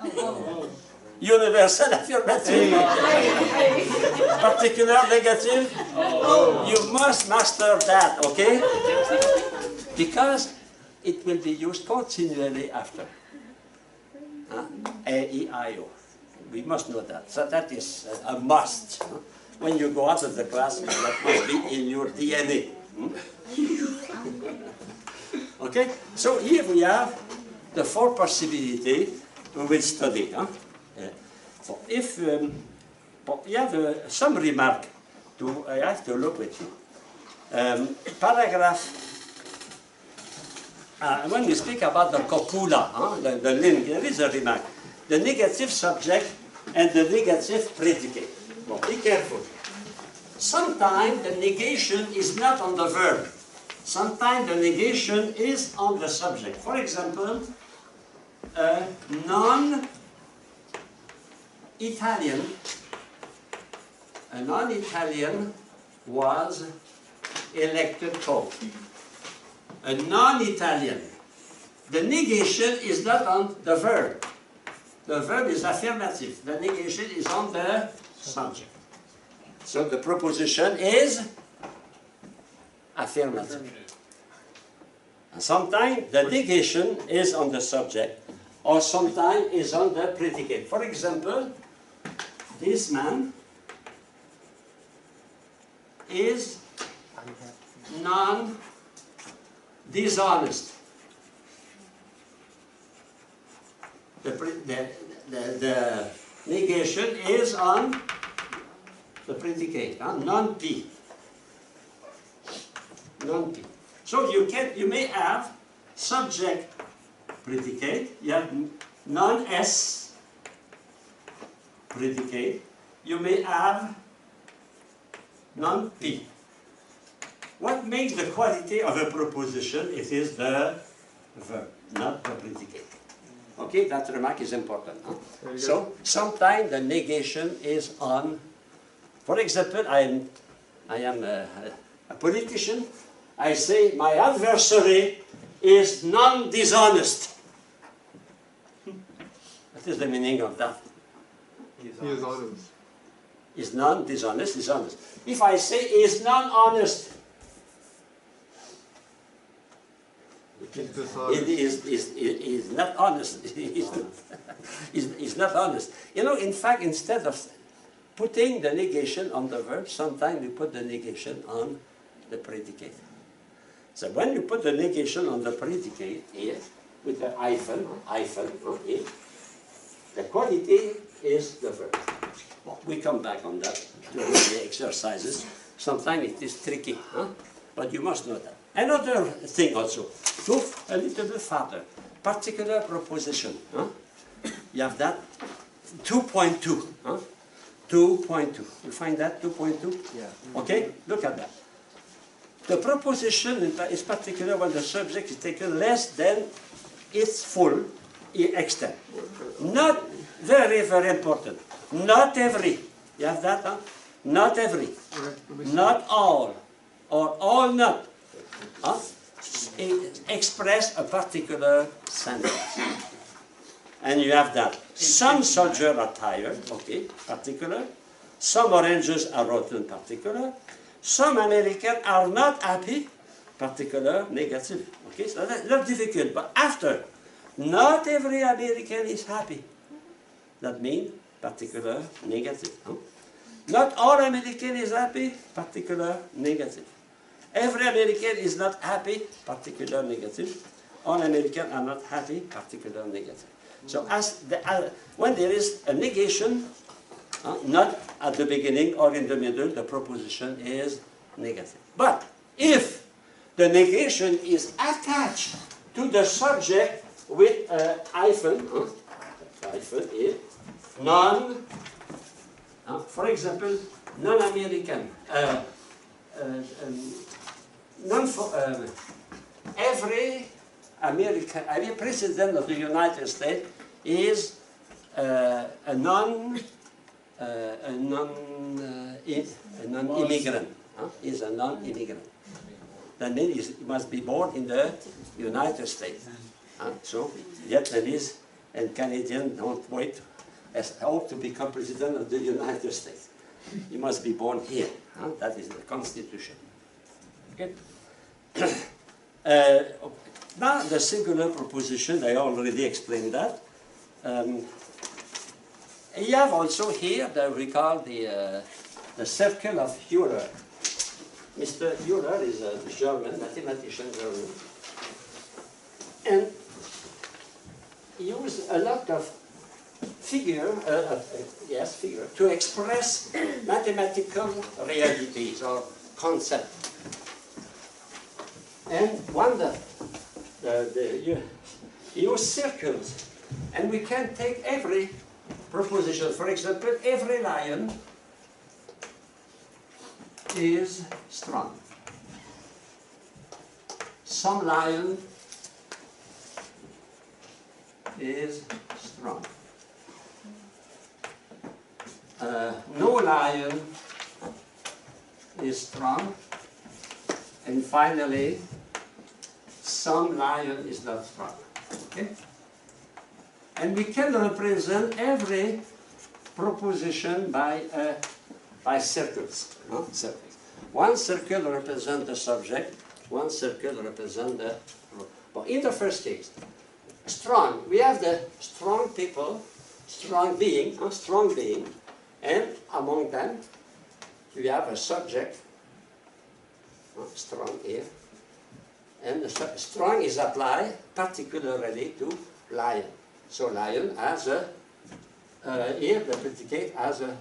universal, affirmative, particular, negative. You must master that, okay? Because it will be used continually after. A, E, I, O. We must know that. So that is a must. When you go out of the class, that must be in your DNA. Okay? So here we have the four possibilities we will study. So if you have some remark, I have to look with you. Paragraph, when we speak about the copula, the link, there is a remark. The negative subject and the negative predicate. Well, be careful. Sometimes the negation is not on the verb. Sometimes the negation is on the subject. For example, a non-Italian was elected pope. A non-Italian. The negation is not on the verb. The verb is affirmative. The negation is on the subject. So the proposition is affirmative. And sometimes the negation is on the subject, or sometimes is on the predicate. For example, this man is non-dishonest. The negation is on the predicate, non-P. Non-P. So you may have subject predicate, you have non-S predicate, you may have non-P. What makes the quality of a proposition? It is the verb, not the predicate. Okay, that remark is important. So, sometimes the negation is on. For example, I am a politician. I say my adversary is non-dishonest. What is the meaning of that? He is honest. Is non-dishonest, dishonest. If I say is non-honest, is not honest. Is not honest. You know, in fact, instead of putting the negation on the verb, sometimes we put the negation on the predicate. So when you put the negation on the predicate here, with the hyphen, okay, the quality is the verb. Well, we come back on that during the exercises. Sometimes it is tricky, but you must know that. Another thing also, go a little bit further. Particular proposition. You have that 2.2. 2.2. You find that 2.2? Yeah. Okay, look at that. The proposition is particular when the subject is taken less than its full extent. Not very, very important. Not every. You have that, Not every. Not all. Or all not. Express a particular sentence. And you have that. Some soldiers are tired, okay, particular. Some oranges are rotten, particular. Some Americans are not happy, particular, negative. Okay, so that's not difficult. But after, not every American is happy. That means particular, negative. Not all American is happy, particular, negative. Every American is not happy, particular, negative. All Americans are not happy, particular, negative. So when there is a negation, not at the beginning or in the middle, the proposition is negative. But if the negation is attached to the subject with a hyphen here, for example, non-American, every president of the United States is a non-immigrant. Is a non-immigrant. That means he must be born in the United States. So Vietnamese and Canadian don't wait as hope to become president of the United States. You must be born here. That is the Constitution. Okay. Now the singular proposition, I already explained that. You have also here that we call the circle of Euler. Mr. Euler is a German, mathematician German, and he used a lot of figure to express mathematical realities or concepts. And one he used circles, and we can take every proposition. For example, every lion is strong. Some lion is strong. No lion is strong. And finally, some lion is not strong. Okay? And we can represent every proposition by circles. Circles. One circle represents the subject, one circle represents the verb. But in the first case, strong, we have the strong people, strong being, and among them we have a subject, strong here, and the strong is applied particularly to lion. So lion has a, here the predicate has a,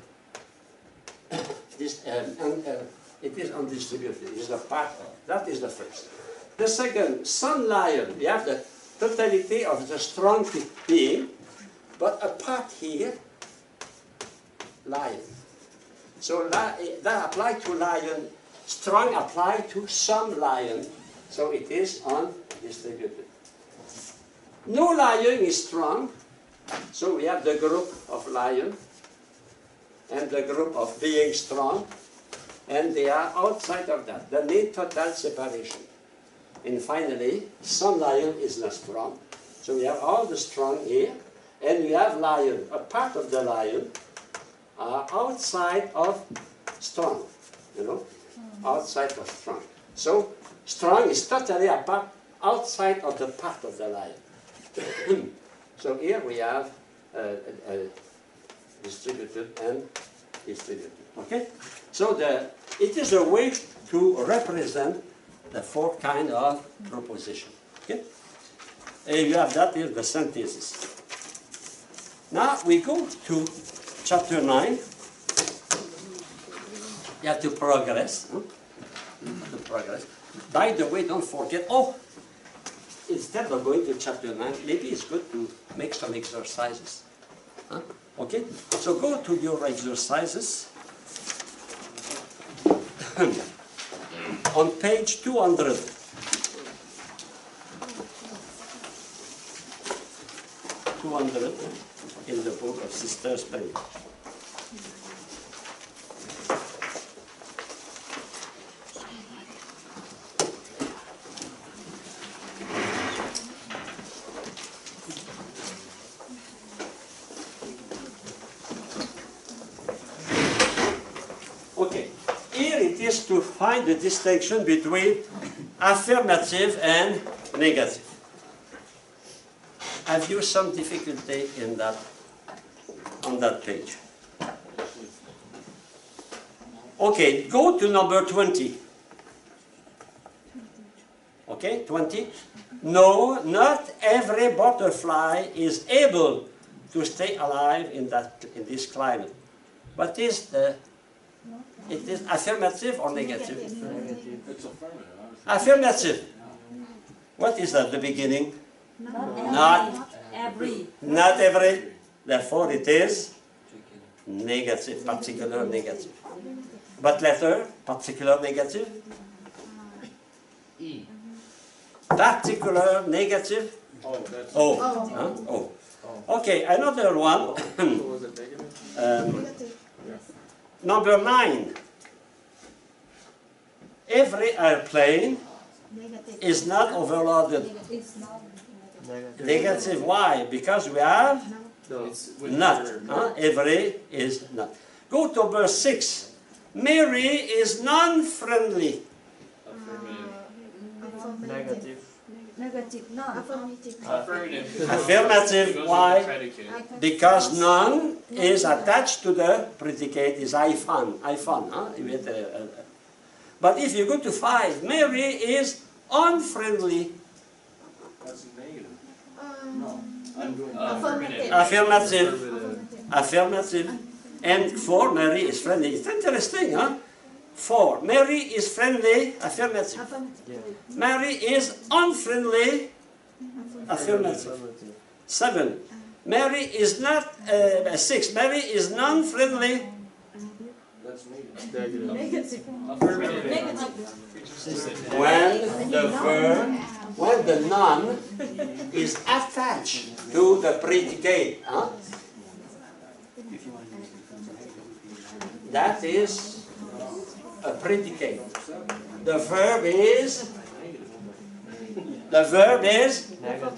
it is undistributed, it is a part, that is the first. The second, some lion, we have the totality of the strong being, but a part here, lion. So that applies to lion, strong applied to some lion, so it is undistributed. No lion is strong, so we have the group of lion and the group of being strong, and they are outside of that. They need total separation. And finally, some lion is not strong. So we have all the strong here, and we have lion. A part of the lion are outside of strong, outside of strong. So strong is totally apart, outside of the part of the lion. So here we have distributed and distributed. Okay? So it is a way to represent the four kind of proposition. Okay? And you have that is the synthesis. Now we go to chapter 9. You have to progress. By the way, don't forget, instead of going to chapter 9, maybe it's good to make some exercises. Okay? So go to your exercises. On page 200. 200 in the book of Sister Spanish. Okay, here it is to find the distinction between affirmative and negative. Have you some difficulty in that, on that page? Okay, go to number 20. Okay, 20. No, not every butterfly is able to stay alive in this climate. What is the? It is affirmative or negative? It's affirmative. Affirmative. What is at the beginning? Not every. Not every. Therefore, it is negative, particular negative. But letter, particular negative? Particular, negative. Oh, that's. Oh. Huh? Oh. Okay, another one. So was it negative? Number 9. Every airplane is not overloaded. Negative. Why? Because we have No. not. Huh? Every is not. Go to verse 6. Mary is non-friendly. Negative. Negative, no, affirmative. Affirmative. Why? Because none is attached to the predicate is iPhone. iPhone. Huh? But if you go to 5, Mary is unfriendly. That's negative. No, I'm doing. Affirmative. Affirmative. Affirmative. Affirmative. And 4, Mary is friendly. It's interesting, huh? 4, Mary is friendly. Affirmative. Affirmative. Mary is unfriendly. Affirmative. 7, Mary is not. 6, Mary is non-friendly. That's negative. Negative. Negative. When the verb, when the noun is attached to the predicate, huh? That is a predicate. The verb is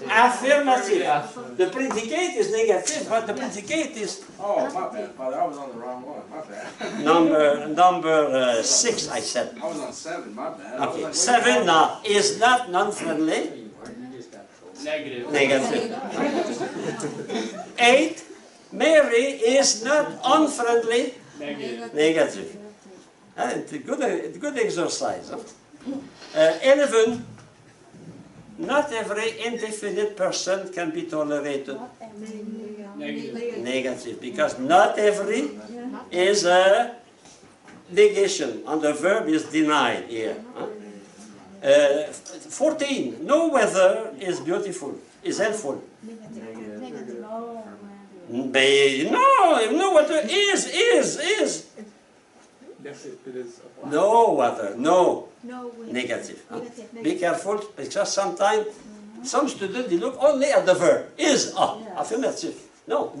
affirmative. The predicate is negative, but the predicate is Oh, my bad, Father, I was on the wrong one, my bad. number 6, I said. I was on 7, my bad. I was Okay, like, 7 now is not non-friendly. Negative. 8, Mary is not unfriendly. Negative. It's a good exercise. Huh? 11, not every indefinite person can be tolerated. Negative, because not every is a negation, and the verb is denied here. Huh? 14, no weather is beautiful, is helpful. Negative. No weather is. Yes, it is. No weather, no. No way. Negative. Huh? Negative. Be careful, because sometimes some students they look only at the verb. Is, affirmative. No,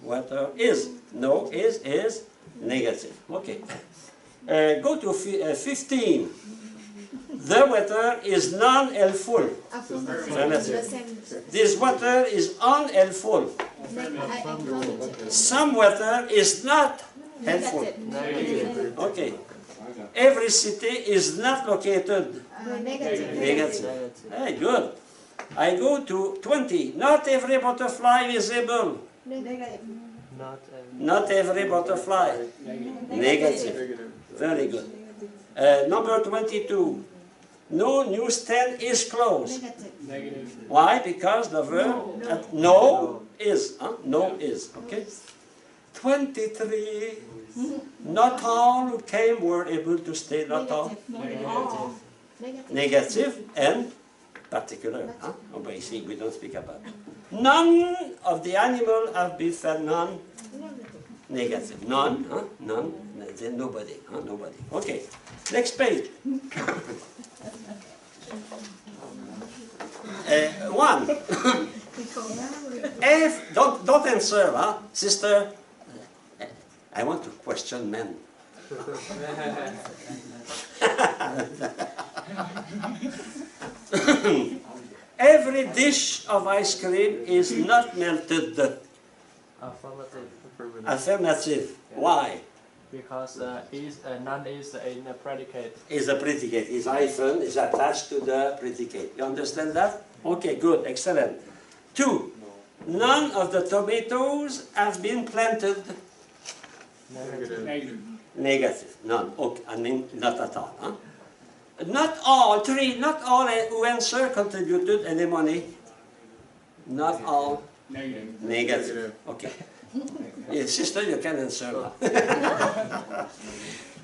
weather is. No, is, negative. Okay. Go to 15. The weather is non-helpful. Affirmative. This weather is unhelpful. Affirmative. Some weather is not helpful. Negative. Okay. Every city is not located. Negative. Negative. Hey, good. I go to 20. Not every butterfly is able. Negative. Not every butterfly. Negative. Negative. Very good. Number 22. No newsstand is closed. Negative. Why? Because the verb no is. Huh? No is. Okay. 23. Not all who came were able to stay. Not all. Negative. Negative and particular. Huh? Oh, but you see, we don't speak about it. None of the animal have been fed. None. Negative. None. Huh? None. Then nobody. Huh? Nobody. Okay. Next page. 1. If don't answer, huh? Sister. I want to question men. Every dish of ice cream is not melted. Affirmative. Affirmative. Why? Because none is in a predicate. Is a predicate. Is hyphen is attached to the predicate. You understand that? Okay, good, excellent. 2. None of the tomatoes have been planted. Negative. Negative. None. Okay, I mean not at all. Huh? Not all. 3. Not all who answer contributed any money. Not all. Negative. Negative. Okay. Yeah, sister, you can answer now.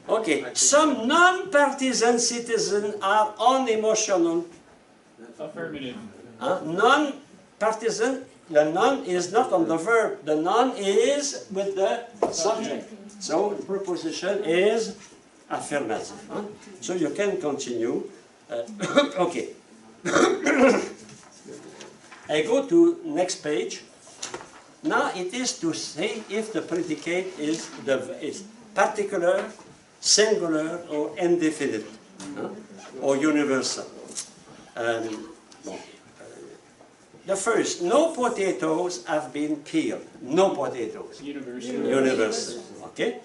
Okay. Some non-partisan citizens are unemotional. Affirmative. Non-partisan, the non is not on the verb. The non is with the subject. So the preposition is affirmative. Huh? So you can continue. Okay. I go to next page. Now it is to say if the predicate is particular, singular, or indefinite, or universal. The first, no potatoes have been peeled. No potatoes. Universal. Okay.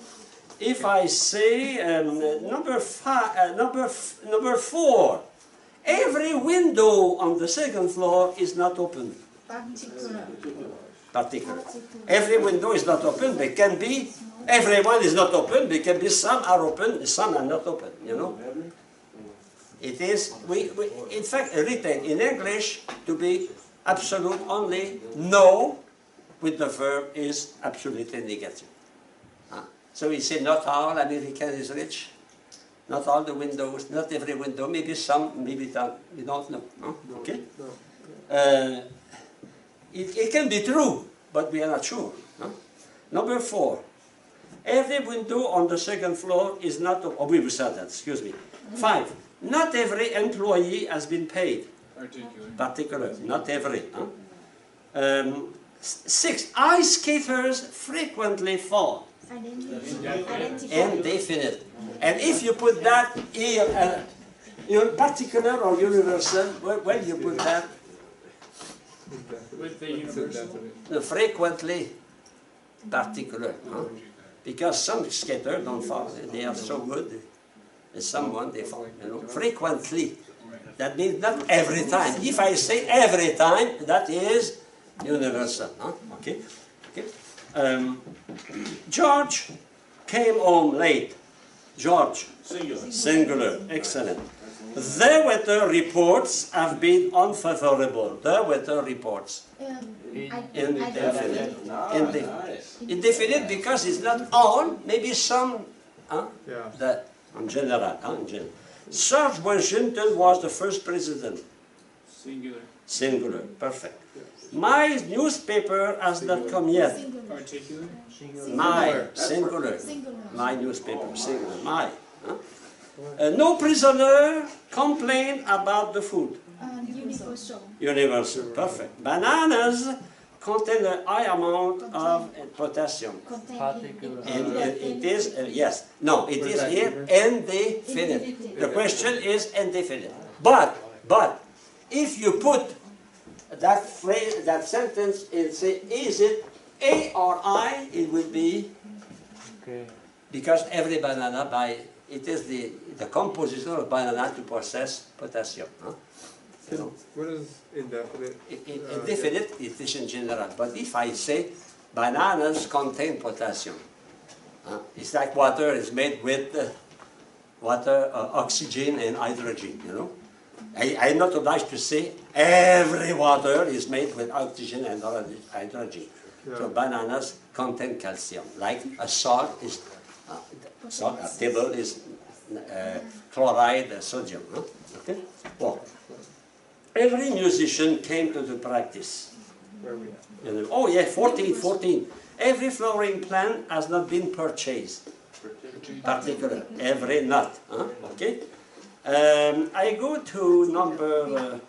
If I say number 4, every window on the second floor is not open. Particular. Particular. Every window is not open. They can be. Everyone is not open. They can be. Some are open. Some are not open. You know. It is. We in fact written in English to be absolute only. No, with the verb is absolutely negative. So we say not all American is rich. Not all the windows. Not every window. Maybe some. Maybe some. We don't know. Huh? Okay. It can be true, but we are not sure. Huh? Number 4, every window on the second floor is not, oh, we said that, excuse me. 5, not every employee has been paid. Particular, not every. Huh? 6, ice skaters frequently fall. Indefinite. And if you put that here, particular or universal, where you put that? With the universal. Frequently particular, huh? Because some skaters don't fall, they are so good, and someone they fall, you know. Frequently, that means not every time. If I say every time, that is universal, huh? Okay. George came home late. George. Singular. Singular. Excellent. The weather reports have been unfavorable. The weather reports. Indefinite. Indefinite because it's not all, maybe some, that, in general, in general. George Washington was the first president. Singular. Singular, perfect. My newspaper has not come yet. Particular. My, singular. My newspaper, singular, my. Huh? No prisoner complained about the food. Universal. Universal, perfect. Bananas contain a high amount of potassium. Particular. And it is, yes, no, it is here indefinite. The question is indefinite. But, if you put that phrase, that sentence, and say, is it A or I, it will be, Okay. because every banana, it is the composition of banana to possess potassium. Huh? You know. What is indefinite? Indefinite, it is in general. But if I say bananas contain potassium, it's like water is made with water, oxygen and hydrogen, you know. I'm not obliged to say every water is made with oxygen and hydrogen. Yeah. So bananas contain calcium, like a salt is, salt, a table is chloride sodium. Huh? Okay? Well, every musician came to the practice. Where are we at? You know, oh yeah, 14. Every flowering plant has not been purchased. Particular. Every nut. Huh? Okay? I go to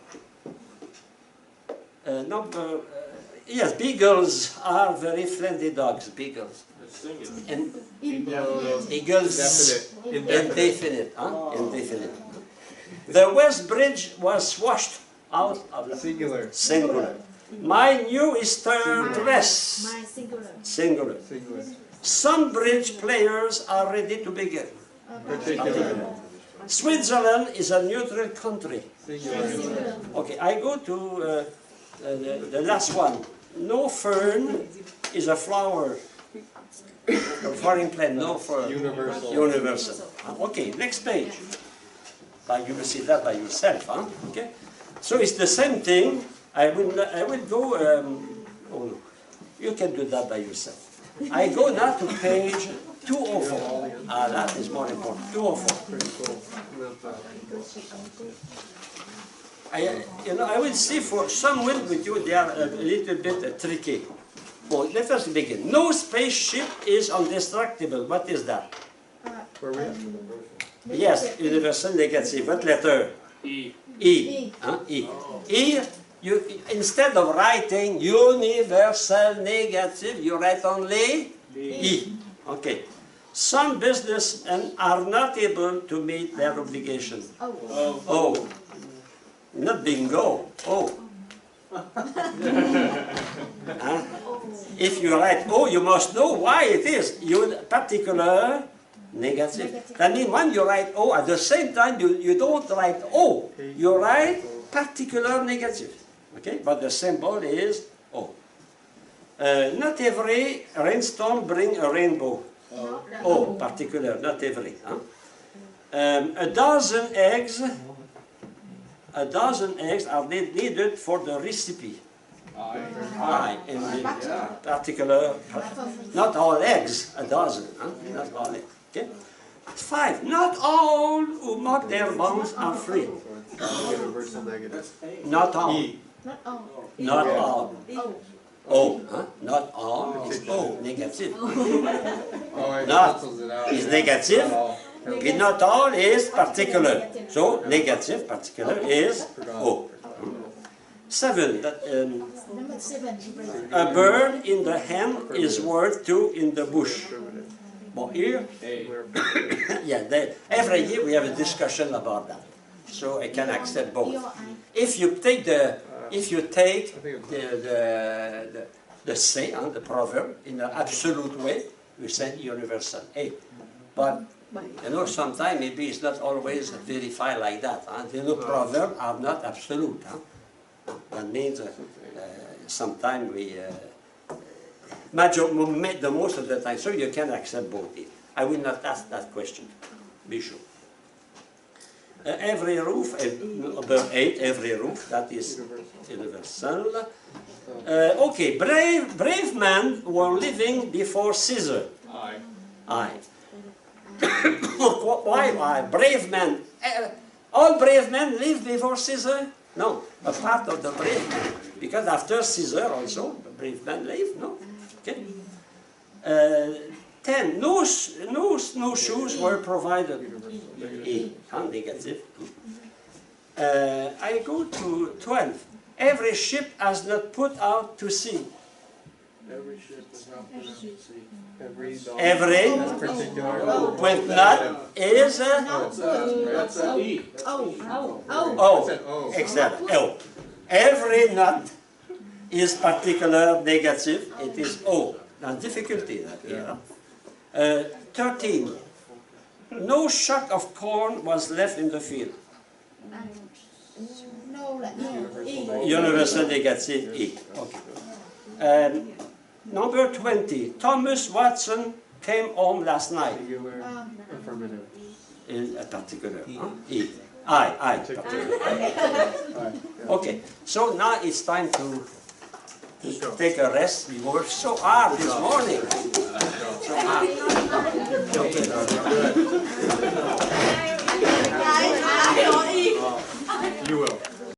yes, beagles are very friendly dogs, beagles. Singular. And Indefinite. eagles, Indefinite. indefinite. Huh? Indefinite. The West Bridge was washed out of the Singular. singular. My new Easter dress, My singular. singular. Singular. Some bridge players are ready to begin. Particular. Switzerland is a neutral country. Singular. Okay, I go to the last one. No fern is a flower. A foreign plant, no fern. Universal. Universal. Okay, next page. You will see that by yourself, huh? Okay. So it's the same thing. I will go. Oh no, you can do that by yourself. I go now to page 204. That is more important. 204. I will see for some will with you they are a little bit tricky. Well, let us begin. No spaceship is indestructible. What is that? Where are we at? Yes, universal negative. What letter? E. E. Huh? E. E, you, instead of writing universal negative, you write only E. Okay. Some businessmen are not able to meet their obligation. Oh. Not bingo. Oh. Huh? If you write O, you must know why it is. You particular negative. That means when you write O, at the same time you don't write O. You write particular negative. Okay? But the symbol is O. Not every rainstorm brings a rainbow. O, particular, not every. Huh? A dozen eggs are needed for the recipe. I, in the particular, not all eggs, a dozen, huh? Not all eggs. Okay? 5. Not all who mock their bonds are free. Universal negative. That's A. Not all. Not all. Not all. Oh. O, huh? Not all is O, negative. Oh, it Not cancels it out. is yeah. negative. Oh, Okay, not all is particular. So negative, particular is O. 7. Number 7. A bird in the hand is worth 2 in the bush. Well, here, yeah, every year we have a discussion about that. So I can accept both. If you take the say, the proverb in an absolute way, we say universal. A. But you know, sometimes maybe it's not always verified like that. Huh? You know, proverbs are not absolute. Huh? That means sometimes we make the most of the time, so you can accept both. I will not ask that question. Be sure. Every roof, about 8, every roof, that is universal. Okay, brave men were living before Caesar. Aye. Why? Brave men. All brave men lived before Caesar? No, a part of the brave men. Because after Caesar also, the brave men lived, no? Okay. 10. No shoes were provided. E. Negative. I go to 12. Every ship has not put out to sea. Every ship is not put out to sea. Every particular. with not is That's a E. O. Exactly. O. Every not is particular negative. It is O. Now difficulty that here. 13. No shock of corn was left in the field. No, like E. Universal negative E. Okay. Number 20. Thomas Watson came home last night. Affirmative. In a particular. Huh? E. I. Particular. Okay. So now it's time to take a rest. We worked so hard this morning. So hard. Okay.